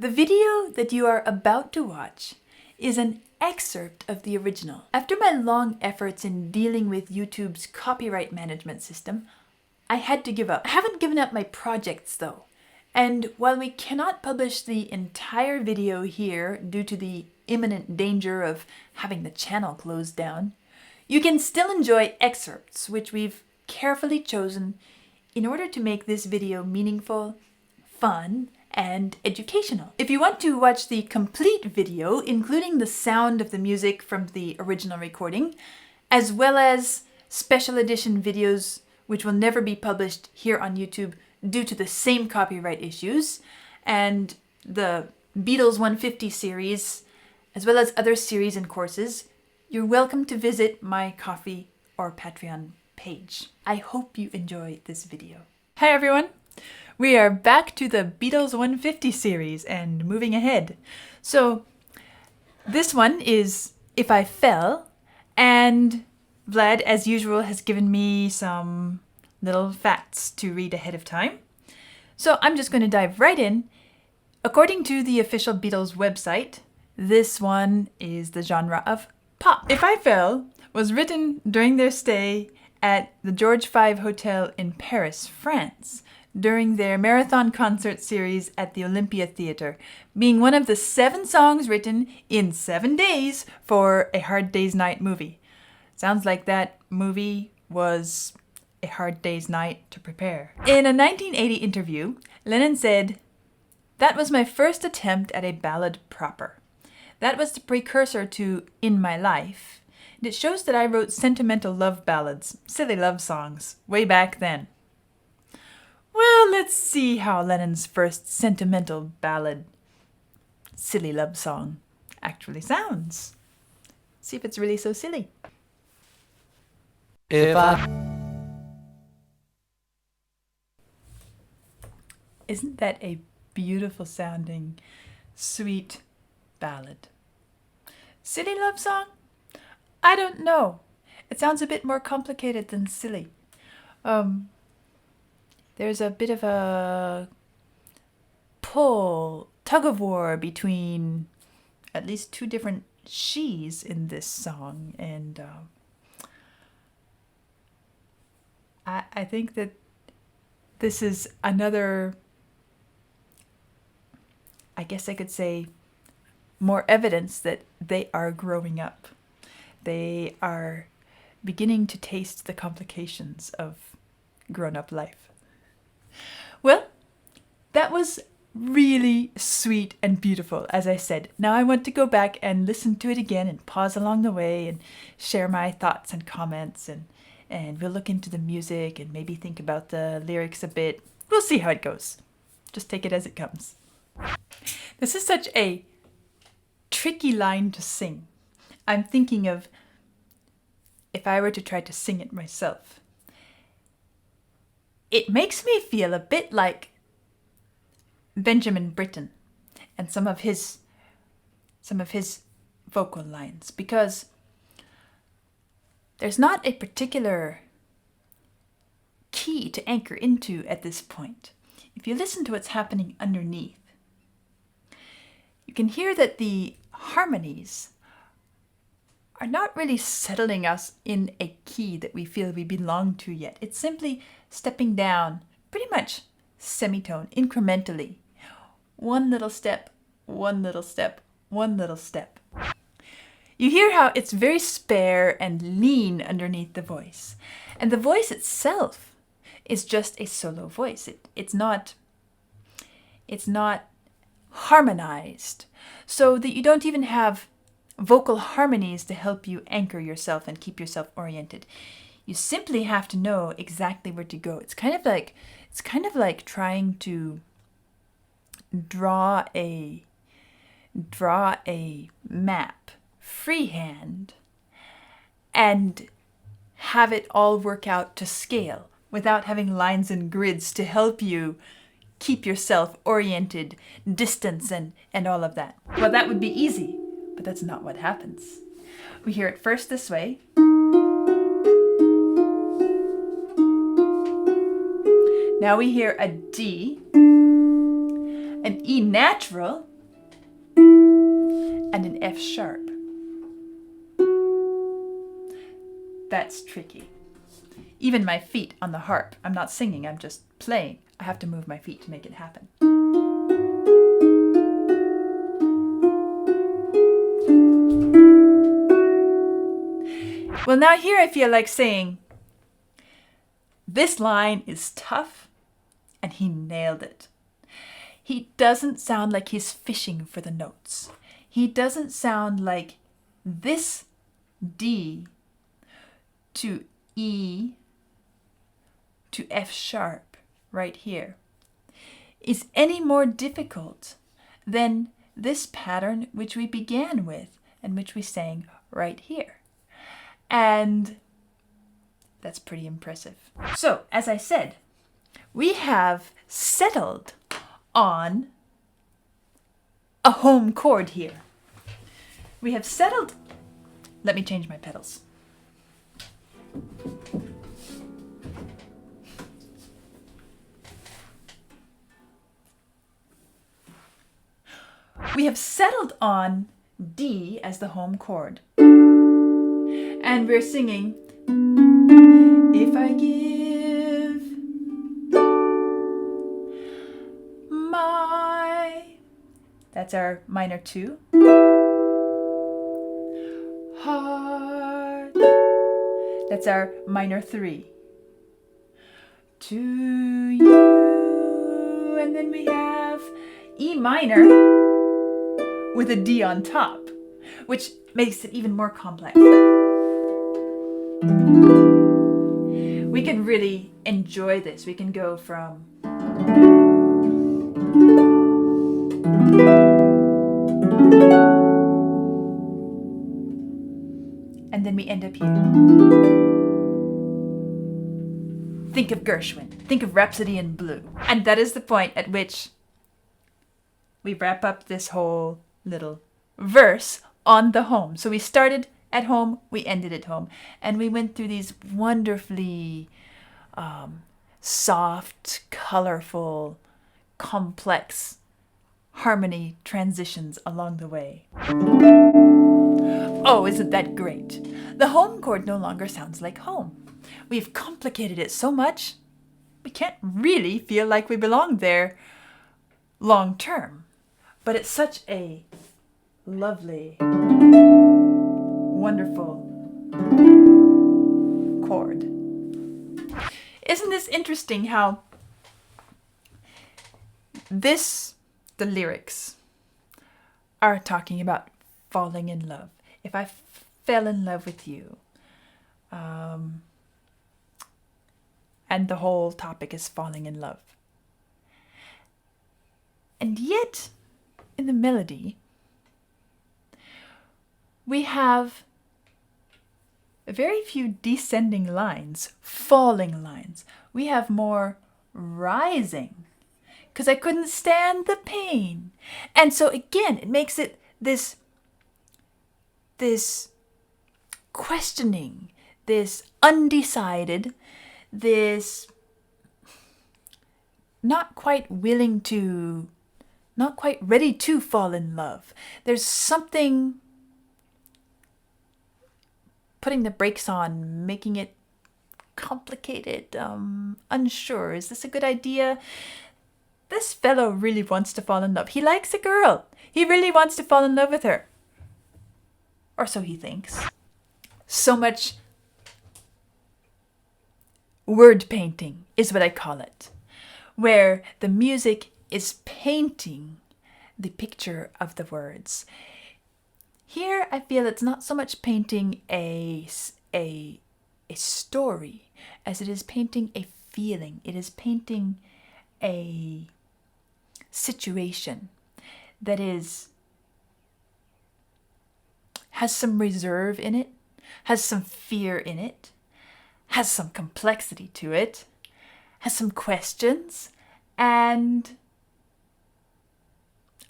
The video that you are about to watch is an excerpt of the original. After my long efforts in dealing with YouTube's copyright management system, I had to give up. I haven't given up my projects though. And while we cannot publish the entire video here due to the imminent danger of having the channel closed down, you can still enjoy excerpts which we've carefully chosen in order to make this video meaningful, fun, and educational. If you want to watch the complete video, including the sound of the music from the original recording, as well as special edition videos which will never be published here on YouTube due to the same copyright issues, and the Beatles 150 series, as well as other series and courses, you're welcome to visit my Ko-fi or Patreon page. I hope you enjoy this video. Hi everyone! We are back to the Beatles 150 series and moving ahead. So this one is If I Fell, and Vlad, as usual, has given me some little facts to read ahead of time. So I'm just going to dive right in. According to the official Beatles website, this one is the genre of pop. If I Fell was written during their stay at the George V Hotel in Paris, France, during their marathon concert series at the Olympia Theatre, being one of the 7 songs written in 7 days for A Hard Day's Night movie. Sounds like that movie was a hard day's night to prepare. In a 1980 interview, Lennon said, "That was my first attempt at a ballad proper. That was the precursor to In My Life, and it shows that I wrote sentimental love ballads, silly love songs, way back then." Well, let's see how Lennon's first sentimental ballad, silly love song, actually sounds. See if it's really so silly. Isn't that a beautiful sounding, sweet ballad? Silly love song? I don't know. It sounds a bit more complicated than silly. There's a bit of a tug of war between at least 2 different she's in this song, and I think that this is another, I guess I could say, more evidence that they are growing up. They are beginning to taste the complications of grown-up life. Well, that was really sweet and beautiful, as I said. Now I want to go back and listen to it again and pause along the way and share my thoughts and comments, and we'll look into the music and maybe think about the lyrics a bit. We'll see how it goes. Just take it as it comes. This is such a tricky line to sing. I'm thinking of if I were to try to sing it myself. It makes me feel a bit like Benjamin Britten and some of his vocal lines, because there's not a particular key to anchor into at this point. If you listen to what's happening underneath, you can hear that the harmonies are not really settling us in a key that we feel we belong to yet. It's simply stepping down, pretty much semitone, incrementally. One little step, one little step, one little step. You hear how it's very spare and lean underneath the voice. And the voice itself is just a solo voice. It's not harmonized, so that you don't even have vocal harmonies to help you anchor yourself and keep yourself oriented. You simply have to know exactly where to go. It's kind of like trying to draw a map freehand and have it all work out to scale without having lines and grids to help you keep yourself oriented, distance, and all of that. Well, that would be easy, but that's not what happens. We hear it first this way. Now we hear a D, an an E natural, and an F sharp. That's tricky. Even my feet on the harp, I'm not singing, I'm just playing. I have to move my feet to make it happen. Well, now here I feel like saying, this line is tough, and he nailed it. He doesn't sound like he's fishing for the notes. He doesn't sound like this D to E to F sharp right here is any more difficult than this pattern which we began with and which we sang right here. And that's pretty impressive. So, as I said, we have settled on a home chord here. We have settled. Let me change my pedals. We have settled on D as the home chord. And we're singing, if I give my, that's our minor 2, heart, that's our minor 3, to you, and then we have E minor with a D on top, which makes it even more complex. We can really enjoy this. We can go from and then we end up here. Think of Gershwin. Think of Rhapsody in Blue. And that is the point at which we wrap up this whole little verse on the home. So we started at home, we ended at home. And we went through these wonderfully soft, colorful, complex harmony transitions along the way. Oh, isn't that great? The home chord no longer sounds like home. We've complicated it so much, we can't really feel like we belong there long term. But it's such a lovely, wonderful chord. Isn't this interesting how the lyrics are talking about falling in love. If I fell in love with you, and the whole topic is falling in love. And yet, in the melody, we have very few descending lines, falling lines. We have more rising, because I couldn't stand the pain. And so again, it makes it this questioning, this undecided, this not quite ready to fall in love. There's something putting the brakes on, making it complicated, unsure. Is this a good idea? This fellow really wants to fall in love. He likes a girl. He really wants to fall in love with her. Or so he thinks. So much word painting is what I call it, where the music is painting the picture of the words. Here I feel it's not so much painting a story as it is painting a feeling. It is painting a situation that has some reserve in it, has some fear in it, has some complexity to it, has some questions and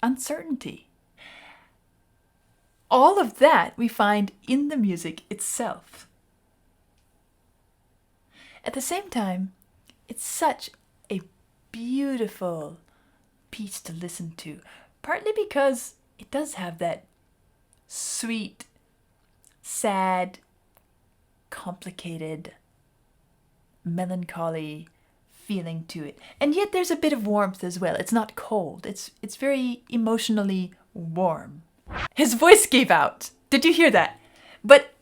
uncertainty. All of that we find in the music itself. At the same time, it's such a beautiful, piece to listen to, partly because it does have that sweet, sad, complicated, melancholy feeling to it. And yet there's a bit of warmth as well. It's not cold. It's very emotionally warm. His voice gave out. Did you hear that? But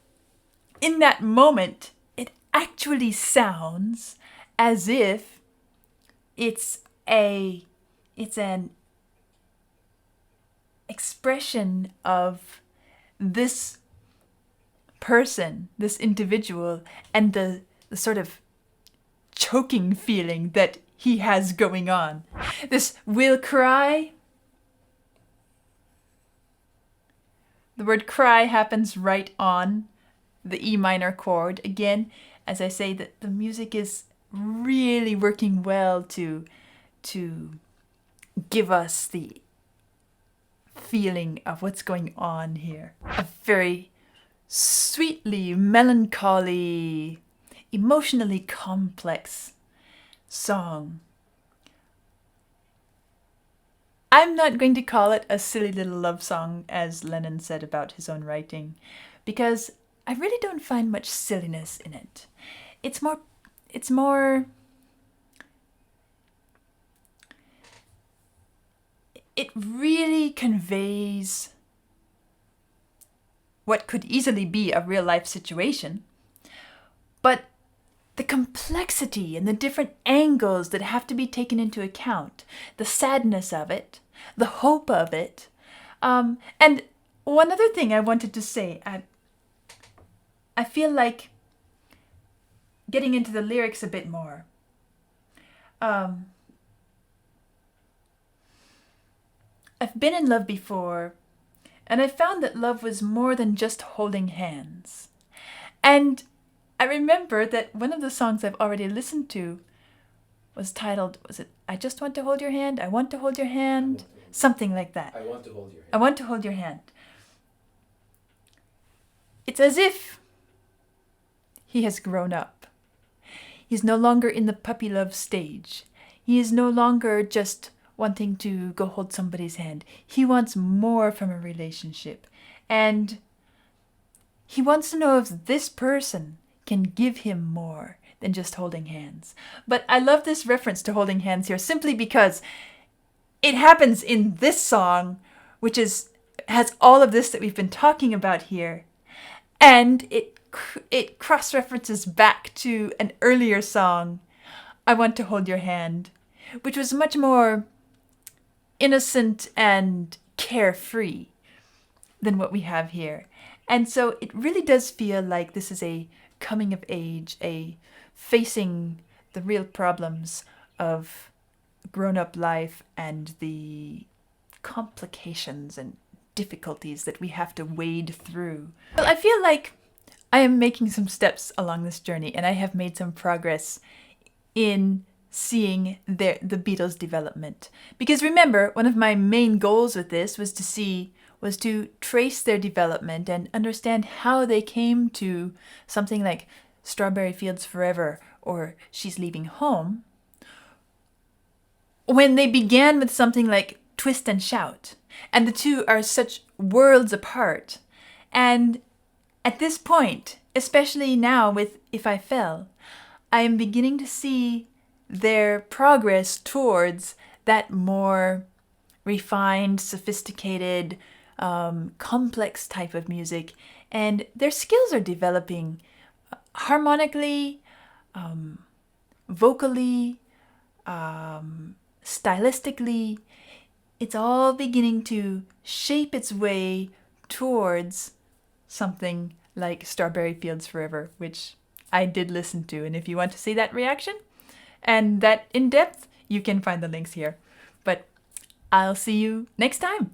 in that moment, it actually sounds as if it's an expression of this person, this individual, and the sort of choking feeling that he has going on. This will cry. The word cry happens right on the E minor chord. Again, as I say, that the music is really working well to give us the feeling of what's going on here. A very sweetly melancholy, emotionally complex song. I'm not going to call it a silly little love song, as Lennon said about his own writing, because I really don't find much silliness in it. It really conveys what could easily be a real life situation, but the complexity and the different angles that have to be taken into account, the sadness of it, the hope of it. And one other thing I wanted to say, I feel like getting into the lyrics a bit more. I've been in love before, and I found that love was more than just holding hands. And I remember that one of the songs I've already listened to was titled, was it I Just Want to Hold Your Hand? I Want to Hold Your Hand? Something like that. I Want to Hold Your Hand. I Want to Hold Your Hand. It's as if he has grown up. He's no longer in the puppy love stage. He is no longer just wanting to go hold somebody's hand. He wants more from a relationship. And he wants to know if this person can give him more than just holding hands. But I love this reference to holding hands here simply because it happens in this song, which has all of this that we've been talking about here. And it cross-references back to an earlier song, I Want to Hold Your Hand, which was much more innocent and carefree than what we have here. And so it really does feel like this is a coming of age, a facing the real problems of grown-up life and the complications and difficulties that we have to wade through. Well, I feel like I am making some steps along this journey, and I have made some progress in seeing the Beatles' development. Because remember, one of my main goals with this was to trace their development and understand how they came to something like Strawberry Fields Forever or She's Leaving Home, when they began with something like Twist and Shout. And the two are such worlds apart. And at this point, especially now with If I Fell, I am beginning to see their progress towards that more refined, sophisticated, complex type of music. And their skills are developing harmonically, vocally, stylistically. It's all beginning to shape its way towards something like Strawberry Fields Forever, which I did listen to. And if you want to see that reaction and that in depth, you can find the links here. But I'll see you next time.